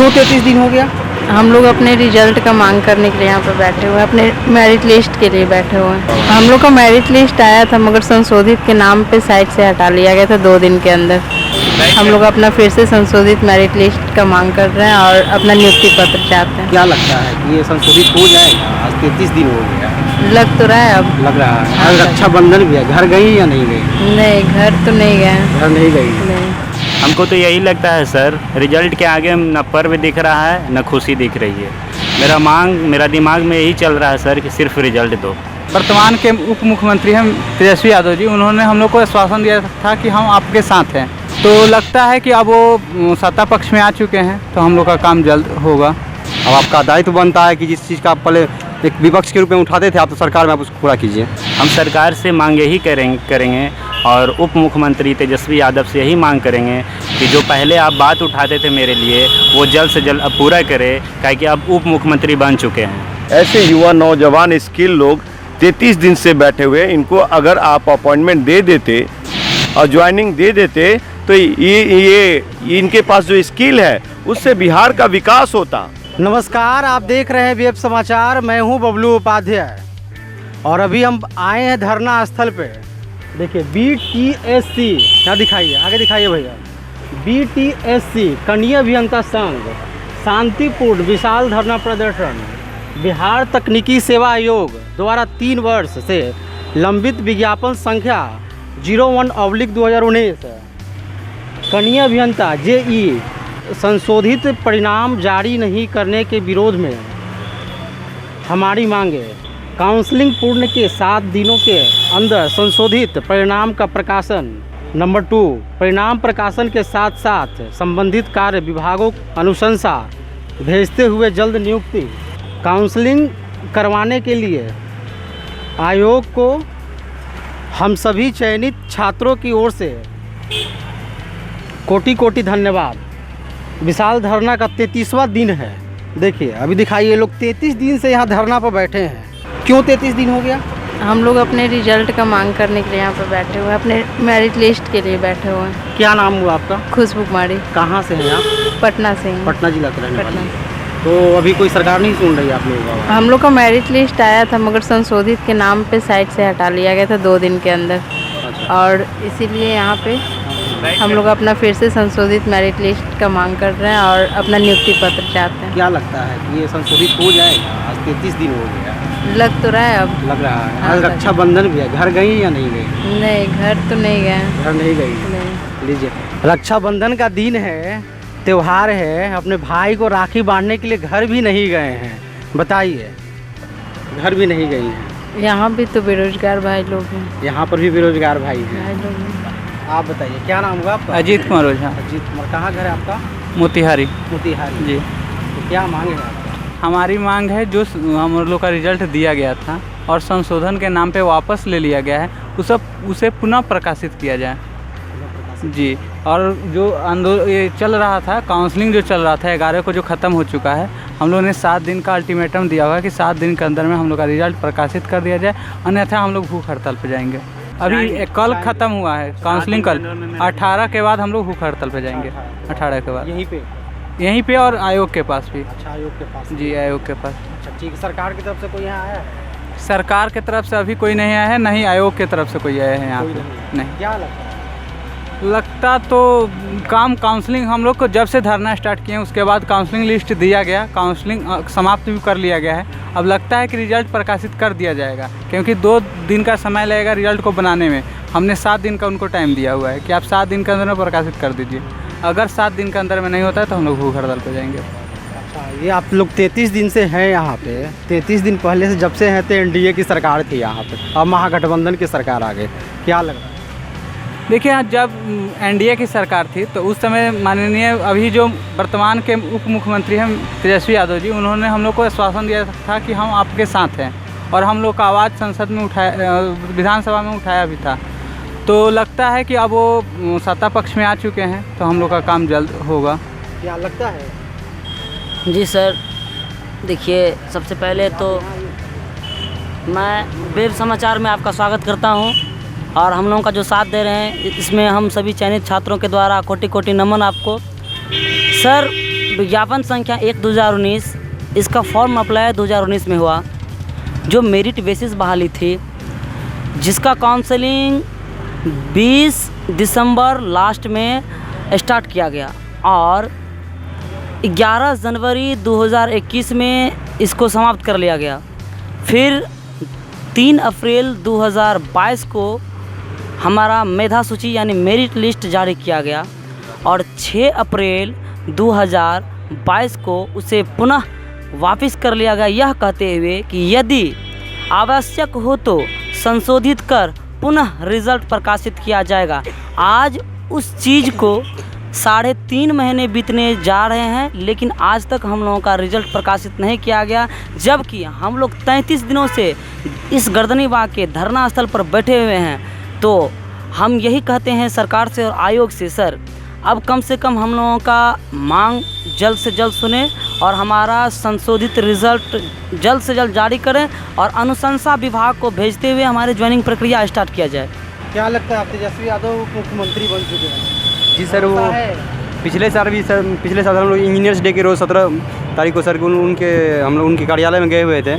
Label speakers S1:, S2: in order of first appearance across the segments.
S1: क्यों 33 दिन हो गया?
S2: हम लोग अपने रिजल्ट का मांग करने के लिए यहाँ पर बैठे हुए हैं, अपने मेरिट लिस्ट के लिए बैठे हुए हैं। हम लोग का मेरिट लिस्ट आया था मगर संशोधित के नाम पे साइट से हटा लिया गया था 2 दिन के अंदर। हम लोग अपना फिर से संशोधित मेरिट लिस्ट का मांग कर रहे हैं और अपना नियुक्ति पत्र चाहते हैं।
S1: क्या लगता है कि ये संशोधित हो जाएगा? आज 33 दिन हो गया।
S2: लग तो रहा है अब।
S1: लग रहा है। आज रक्षाबंधन भी है, घर गई या नहीं गई?
S2: नहीं, घर तो नहीं गए।
S1: घर नहीं गई।
S2: नहीं।
S3: हमको तो यही लगता है सर, रिजल्ट के आगे न पर्व दिख रहा है न खुशी दिख रही है। मेरा दिमाग में यही चल रहा है सर कि सिर्फ रिजल्ट दो।
S4: वर्तमान के उप मुख्यमंत्री हैं तेजस्वी यादव जी, उन्होंने हम लोग को आश्वासन दिया था कि हम आपके साथ हैं। तो लगता है कि अब वो सत्ता पक्ष में आ चुके हैं तो हम लोग का काम जल्द होगा।
S1: अब आपका दायित्व बनता है कि जिस चीज़ का आप पहले एक विपक्ष के रूप में उठाते थे, आप तो सरकार में आप उसको पूरा कीजिए।
S3: हम सरकार से मांग यही करेंगे और उप मुख्यमंत्री तेजस्वी यादव से यही मांग करेंगे कि जो पहले आप बात उठाते थे मेरे लिए वो जल्द से जल्द अब पूरा करें, क्योंकि अब उप मुख्यमंत्री बन चुके हैं।
S5: ऐसे युवा नौजवान स्किल लोग 33 दिन से बैठे हुए, इनको अगर आप अपॉइंटमेंट दे देते और ज्वाइनिंग दे देते तो ये इनके पास जो स्किल है उससे बिहार का विकास होता।
S1: नमस्कार, आप देख रहे हैं वेब समाचार। मैं हूं बबलू उपाध्याय और अभी हम आए हैं धरना स्थल पे। देखिए BTSC, क्या दिखाइए, आगे दिखाइए भैया। BTSC कनीय अभियंता संघ शांतिपूर्ण विशाल धरना प्रदर्शन बिहार तकनीकी सेवा आयोग द्वारा 3 वर्ष से लंबित विज्ञापन संख्या 01/2019 कनीय अभियंता JE संशोधित परिणाम जारी नहीं करने के विरोध में हमारी मांगे काउंसलिंग पूर्ण के 7 दिनों के अंदर संशोधित परिणाम का प्रकाशन। नंबर 2, परिणाम प्रकाशन के साथ साथ संबंधित कार्य विभागों अनुशंसा भेजते हुए जल्द नियुक्ति। काउंसलिंग करवाने के लिए आयोग को हम सभी चयनित छात्रों की ओर से कोटि कोटि धन्यवाद। विशाल धरना का 33वां दिन है। देखिए अभी दिखाइए, लोग 33 दिन से यहाँ धरना पर बैठे हैं। क्यों 33 दिन हो गया?
S2: हम लोग अपने रिजल्ट का मांग करने के लिए यहाँ पर बैठे हुए हैं, अपने मेरिट लिस्ट के लिए बैठे हुए हैं।
S1: क्या नाम हुआ आपका?
S2: खुशबू कुमारी।
S1: कहाँ से हैं आप?
S2: पटना से हैं।
S1: पटना जिला के रहने वाले।
S2: पटना।
S1: तो अभी कोई सरकार नहीं सुन रही आप लोगों का?
S2: हम लोग का मेरिट लिस्ट आया था मगर संशोधित के नाम पे साइट से हटा लिया गया था 2 दिन के अंदर।
S1: अच्छा।
S2: और इसीलिए यहाँ पे हम लोग अपना फिर से संशोधित मेरिट लिस्ट का मांग कर रहे हैं और अपना नियुक्ति पत्र चाहते हैं।
S1: क्या लगता है कि ये संशोधित हो जाएगा? आज 33 दिन हो गया।
S2: लग तो रहा है अब।
S1: लग रहा है।
S2: हाँ,
S1: आज रक्षाबंधन भी है, घर गई या नहीं गई?
S2: नहीं, घर तो नहीं गए।
S1: घर नहीं गई।
S2: नहीं।
S1: लीजिए, रक्षाबंधन का दिन है, त्योहार है, अपने भाई को राखी बांधने के लिए घर भी नहीं गए हैं। बताइए, घर भी नहीं गई हैं।
S2: यहाँ भी तो बेरोजगार भाई लोग हैं।
S1: यहाँ पर भी बेरोजगार भाई हैं।
S2: भाई लोग हैं।
S1: आप बताइए, क्या नाम हुआ आपका?
S4: अजीत कुमार ओझा।
S1: अजीत कुमार। कहाँ घर है आपका?
S4: मोतिहारी
S1: मोतिहारी
S4: जी।
S1: तो क्या मांग है आपका?
S4: हमारी मांग है जो हम लोग का रिजल्ट दिया गया था और संशोधन के नाम पे वापस ले लिया गया है, उसे पुनः प्रकाशित किया जाए जी। और जो ये चल रहा था, काउंसलिंग जो चल रहा था 11 को जो ख़त्म हो चुका है, हम लोगों ने 7 दिन का अल्टीमेटम दिया हुआ है कि 7 दिन के अंदर में हम लोग का रिजल्ट प्रकाशित कर दिया जाए, अन्यथा हम लोग भूख हड़ताल पर जाएंगे। अभी कल ख़त्म हुआ है काउंसलिंग, कल 18 के बाद हम लोग भूख हड़ताल पर जाएंगे। 18 के बाद यहीं पे और आयोग के पास भी।
S1: अच्छा, आयोग के पास? जी,
S4: आयोग के पास।
S1: अच्छा ठीक। सरकार की तरफ से कोई यहाँ आया है?
S4: सरकार की तरफ से अभी कोई नहीं आया है, न ही आयोग की तरफ से कोई आया है यहाँ पे। नहीं।
S1: क्या लगता है?
S4: लगता तो काउंसलिंग हम लोग को जब से धरना स्टार्ट किए उसके बाद काउंसलिंग लिस्ट दिया गया, काउंसलिंग समाप्त भी कर लिया गया है। अब लगता है कि रिजल्ट प्रकाशित कर दिया जाएगा, क्योंकि 2 दिन का समय लगेगा रिजल्ट को बनाने में। हमने 7 दिन का उनको टाइम दिया हुआ है कि आप 7 दिन के अंदर में प्रकाशित कर दीजिए। अगर 7 दिन के अंदर में नहीं होता है तो हम लोग भूख हड़ताल पर जाएंगे।
S1: अच्छा, ये आप लोग 33 दिन से हैं यहाँ पे। 33 दिन पहले से जब से हैं तो NDA की सरकार थी यहाँ पे, अब महागठबंधन की सरकार आ गई। क्या लग रहा है?
S4: देखिए, जब NDA की सरकार थी तो उस समय माननीय अभी जो वर्तमान के उप मुख्यमंत्री हैं तेजस्वी यादव जी, उन्होंने हम लोग को आश्वासन दिया था कि हम आपके साथ हैं और हम लोग का आवाज़ संसद में उठाया, विधानसभा में उठाया भी था। तो लगता है कि अब वो सत्ता पक्ष में आ चुके हैं तो हम लोग का काम जल्द होगा।
S1: क्या लगता है?
S6: जी सर, देखिए सबसे पहले तो मैं वेब समाचार में आपका स्वागत करता हूं और हम लोगों का जो साथ दे रहे हैं इसमें हम सभी चयनित छात्रों के द्वारा कोटि कोटि नमन आपको। सर, विज्ञापन संख्या 1/2019, इसका फॉर्म अप्लाई 2019 में हुआ, जो मेरिट बेसिस बहाली थी, जिसका काउंसलिंग 20 दिसंबर लास्ट में स्टार्ट किया गया और 11 जनवरी 2021 में इसको समाप्त कर लिया गया। फिर 3 अप्रैल 2022 को हमारा मेधा सूची यानी मेरिट लिस्ट जारी किया गया और 6 अप्रैल 2022 को उसे पुनः वापस कर लिया गया, यह कहते हुए कि यदि आवश्यक हो तो संशोधित कर पुनः रिज़ल्ट प्रकाशित किया जाएगा। आज उस चीज़ को 3.5 महीने बीतने जा रहे हैं, लेकिन आज तक हम लोगों का रिज़ल्ट प्रकाशित नहीं किया गया, जबकि हम लोग 33 दिनों से इस गर्दनी बाग के धरना स्थल पर बैठे हुए हैं। तो हम यही कहते हैं सरकार से और आयोग से, सर अब कम से कम हम लोगों का मांग जल्द से जल्द सुने और हमारा संशोधित रिज़ल्ट जल्द से जल्द जारी करें और अनुशंसा विभाग को भेजते हुए हमारी ज्वाइनिंग प्रक्रिया स्टार्ट किया जाए।
S1: क्या लगता है आप तेजस्वी यादव मुख्यमंत्री बन चुके हैं?
S7: जी सर, वो पिछले साल हम लोग इंजीनियर्स डे के रोज़ 17 तारीख को सर हम लोग उनके कार्यालय में गए हुए थे,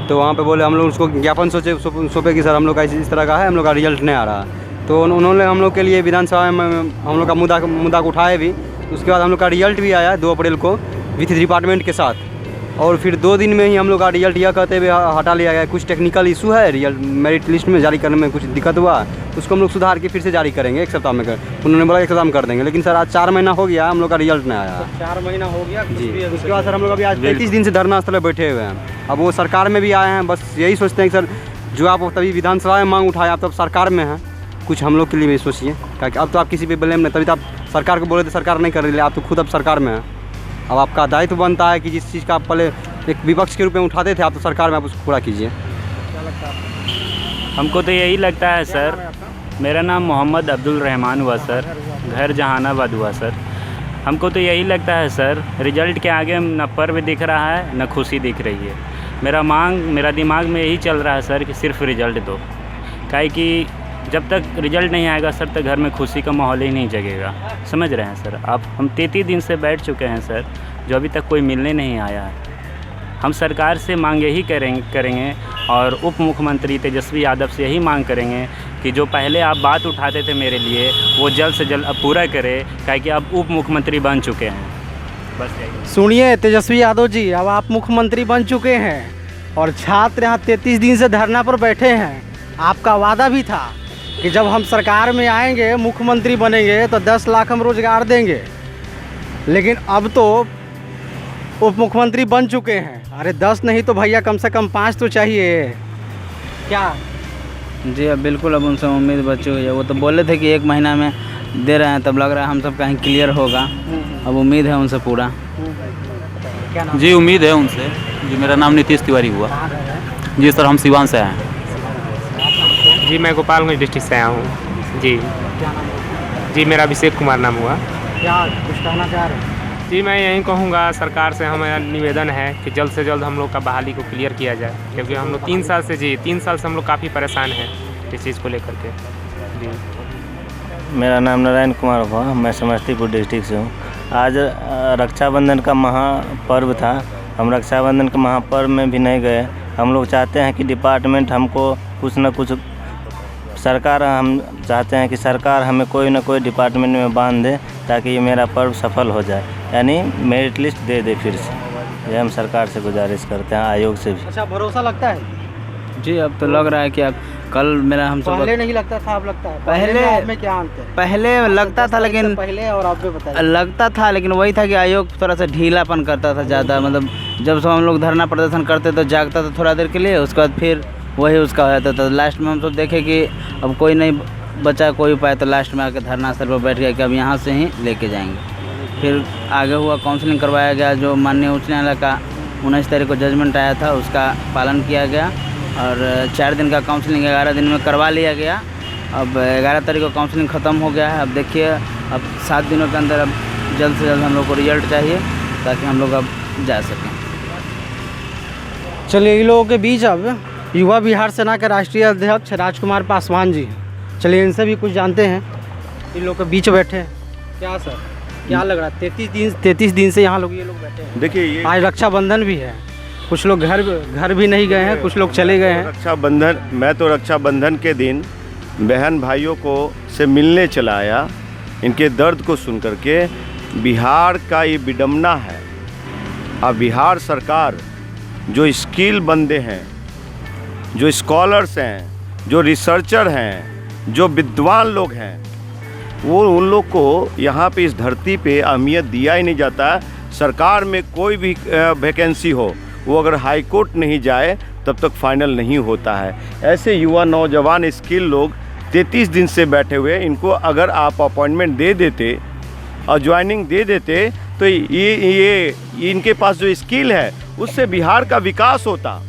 S7: तो वहाँ पे बोले हम लोग उसको ज्ञापन सौंपे कि सर हम लोग का इस तरह का है, हम लोग का रिजल्ट नहीं आ रहा। तो उन्होंने हम लोग के लिए विधानसभा में हम लोग का मुद्दा को उठाए भी। उसके बाद हम लोग का रिजल्ट भी आया 2 अप्रैल को विथ डिपार्टमेंट के साथ, और फिर 2 दिन में ही हम लोग का रिजल्ट यह कहते हुए हटा लिया गया। कुछ टेक्निकल इशू है, रिजल्ट मेरिट लिस्ट में जारी करने में कुछ दिक्कत हुआ, उसको हम लोग सुधार के फिर से जारी करेंगे 1 सप्ताह में उन्होंने बोला 1 सप्ताह में कर देंगे। लेकिन सर आज 4 महीना हो गया हम लोग का रिजल्ट नहीं आया।
S1: 4 महीना हो गया
S7: जी। उसके बाद सर हम लोग अभी आज 33 दिन से धरना स्थल पर बैठे हुए हैं। अब वो सरकार में भी आए हैं, बस यही सोचते हैं कि सर जो आप तभी विधानसभा में मांग उठाए, आप तब सरकार में हैं, कुछ हम लोग के लिए भी सोचिए, क्योंकि अब तो आप किसी पे ब्लेम नहीं, तभी तो आप सरकार को बोले तो सरकार नहीं कर रही है, आप तो खुद अब सरकार में हैं। अब आपका दायित्व बनता है कि जिस चीज़ का आप पहले एक विपक्ष के रूप में उठाते थे, आप तो सरकार में आप उसको पूरा कीजिए।
S1: क्या लगता है आपको?
S3: हमको तो यही लगता है सर। मेरा नाम मोहम्मद अब्दुल रहमान हुआ सर, घर जहानाबाद हुआ सर। हमको तो यही लगता है सर, रिजल्ट के आगे न पर्व दिख रहा है न खुशी दिख रही है। मेरा दिमाग में यही चल रहा है सर कि सिर्फ रिजल्ट दो, काहे कि जब तक रिजल्ट नहीं आएगा सर तक घर में खुशी का माहौल ही नहीं जगेगा। समझ रहे हैं सर आप? हम 33 दिन से बैठ चुके हैं सर, जो अभी तक कोई मिलने नहीं आया है। हम सरकार से मांग यही करेंगे और उप मुख्यमंत्री तेजस्वी यादव से यही मांग करेंगे कि जो पहले आप बात उठाते थे मेरे लिए, वो जल्द से जल्द अब पूरा करें, काहे कि अब उप मुख्यमंत्री बन चुके हैं। बस यही।
S1: सुनिए तेजस्वी यादव जी, अब आप मुख्यमंत्री बन चुके हैं और छात्र यहाँ 33 दिन से धरना पर बैठे हैं। आपका वादा भी था कि जब हम सरकार में आएंगे, मुख्यमंत्री बनेंगे तो 10 लाख हम रोजगार देंगे, लेकिन अब तो उप मुख्यमंत्री बन चुके हैं। अरे 10 नहीं तो भैया कम से कम 5 तो चाहिए। क्या?
S8: जी अब बिल्कुल, अब उनसे उम्मीद बची हुई है। वो तो बोले थे कि 1 महीना में दे रहे हैं, तब लग रहा है हम सब कहीं क्लियर होगा। अब उम्मीद है उनसे पूरा।
S1: क्या नाम?
S9: जी उम्मीद है उनसे। जी मेरा नाम नीतीश तिवारी हुआ। जी सर हम सिवान से आए हैं।
S10: जी मैं गोपालगंज डिस्ट्रिक्ट से आया हूँ। जी
S1: क्या नाम है?
S10: जी मेरा अभिषेक कुमार नाम हुआ।
S1: क्या कुछ कहना चाह रहे हैं?
S10: जी मैं यही कहूँगा, सरकार से हमारा निवेदन है कि जल्द से जल्द हम लोग का बहाली को क्लियर किया जाए, क्योंकि हम लोग 3 साल से हम लोग काफ़ी परेशान हैं इस चीज़ को लेकर के। जी
S11: मेरा नाम नारायण कुमार हुआ, मैं समस्तीपुर डिस्ट्रिक्ट से हूँ। आज रक्षाबंधन का महापर्व था, हम रक्षाबंधन के महापर्व में भी नहीं गए। हम लोग चाहते हैं कि डिपार्टमेंट हमको कुछ न कुछ हम चाहते हैं कि सरकार हमें कोई ना कोई डिपार्टमेंट में बांध दे, ताकि ये मेरा पर्व सफल हो जाए, यानी मेरिट लिस्ट दे दे फिर से। ये हम सरकार से गुजारिश करते हैं, आयोग से भी।
S1: अच्छा, भरोसा लगता है?
S8: जी अब तो लग रहा है कि अब कल मेरा हम सब
S1: पहले नहीं लगता था, अब लगता है?
S8: पहले
S1: में क्या अंतर है?
S8: पहले लगता था, लेकिन
S1: पहले और अब बताइए।
S8: लगता था, लेकिन वही था कि आयोग थोड़ा सा ढीलापन करता था ज़्यादा। मतलब जब सब हम लोग धरना प्रदर्शन करते तो जागता था थोड़ा देर के लिए, उसके बाद फिर वही उसका हो जाता था। लास्ट में हम सब देखे कि अब कोई नहीं बचा कोई उपाय, तो लास्ट में आकर धरना स्थल पर बैठ गया कि अब यहाँ से ही लेके जाएंगे। फिर आगे हुआ, काउंसलिंग करवाया गया, जो माननीय उच्च न्यायालय का 19 तारीख को जजमेंट आया था उसका पालन किया गया, और 4 दिन का काउंसलिंग 11 दिन में करवा लिया गया। अब 11 तारीख को काउंसलिंग ख़त्म हो गया है। अब देखिए, अब 7 दिनों के अंदर अब जल्द से जल्द हम लोग को रिजल्ट चाहिए, ताकि हम लोग अब जा सकें।
S1: चलिए, इन लोगों के बीच अब युवा बिहार सेना के राष्ट्रीय अध्यक्ष राजकुमार पासवान जी, चलिए इनसे भी कुछ जानते हैं। इन लोगों के बीच बैठे हैं। क्या सर? क्या लग रहा है 33 दिन से यहाँ ये लोग बैठे हैं।
S5: देखिए ये
S1: आज रक्षाबंधन भी है, कुछ लोग घर भी नहीं गए हैं, कुछ लोग चले गए हैं।
S5: रक्षाबंधन, मैं तो रक्षाबंधन के दिन बहन भाइयों को से मिलने चला आया, इनके दर्द को सुन करके। बिहार का ये विडम्बना है। अब बिहार सरकार जो स्किल बंदे हैं, जो स्कॉलर्स हैं, जो रिसर्चर हैं, जो विद्वान लोग हैं, वो उन लोग को यहाँ पे इस धरती पे अहमियत दिया ही नहीं जाता। सरकार में कोई भी वैकेंसी हो, वो अगर हाई कोर्ट नहीं जाए तब तक फाइनल नहीं होता है। ऐसे युवा नौजवान स्किल लोग 33 दिन से बैठे हुए, इनको अगर आप अपॉइंटमेंट दे देते और ज्वाइनिंग दे देते तो ये इनके पास जो स्किल है उससे बिहार का विकास होता।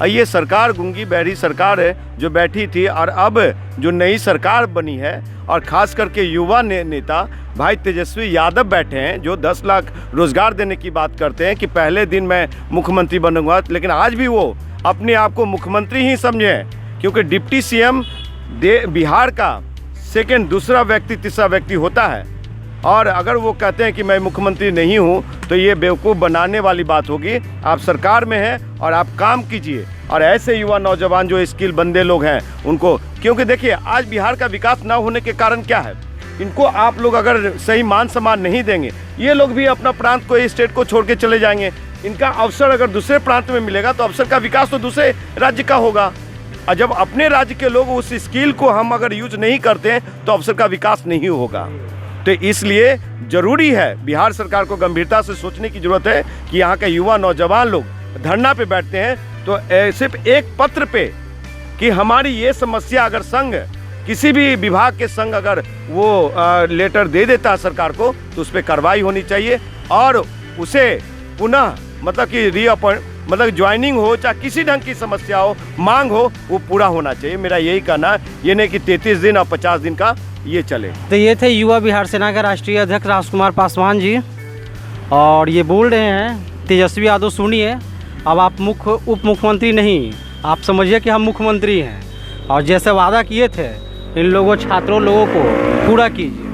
S5: ये सरकार गूंगी बहरी सरकार है जो बैठी थी, और अब जो नई सरकार बनी है और ख़ास करके युवा नेता भाई तेजस्वी यादव बैठे हैं, जो 10 लाख रोज़गार देने की बात करते हैं कि पहले दिन मैं मुख्यमंत्री बनूंगा, लेकिन आज भी वो अपने आप को मुख्यमंत्री ही समझे हैं, क्योंकि डिप्टी सीएम बिहार का सेकंड दूसरा व्यक्ति तीसरा व्यक्ति होता है। और अगर वो कहते हैं कि मैं मुख्यमंत्री नहीं हूँ तो ये बेवकूफ़ बनाने वाली बात होगी। आप सरकार में हैं और आप काम कीजिए, और ऐसे युवा नौजवान जो स्किल बंदे लोग हैं उनको, क्योंकि देखिए आज बिहार का विकास ना होने के कारण क्या है, इनको आप लोग अगर सही मान सम्मान नहीं देंगे, ये लोग भी अपना प्रांत को, स्टेट को छोड़ के चले जाएंगे। इनका अवसर अगर दूसरे प्रांत में मिलेगा तो अवसर का विकास तो दूसरे राज्य का होगा, और जब अपने राज्य के लोग उस स्किल को हम अगर यूज नहीं करते हैं तो अवसर का विकास नहीं होगा। तो इसलिए ज़रूरी है बिहार सरकार को गंभीरता से सोचने की ज़रूरत है कि यहाँ के युवा नौजवान लोग धरना पे बैठते हैं तो सिर्फ एक पत्र पे कि हमारी ये समस्या, अगर संघ किसी भी विभाग के संघ अगर वो लेटर दे देता है सरकार को तो उस पर कार्रवाई होनी चाहिए, और उसे पुनः मतलब कि मतलब ज्वाइनिंग हो, चाहे किसी ढंग की समस्या हो, मांग हो, वो पूरा होना चाहिए। मेरा यही कहना है, ये नहीं कि 33 दिन और 50 दिन का ये चले।
S1: तो ये थे युवा बिहार सेना के राष्ट्रीय अध्यक्ष राजकुमार पासवान जी, और ये बोल रहे हैं तेजस्वी यादव सुनिए, अब आप उप मुख्यमंत्री नहीं, आप समझिए कि हम मुख्यमंत्री हैं, और जैसे वादा किए थे इन लोगों छात्रों लोगों को पूरा कीजिए।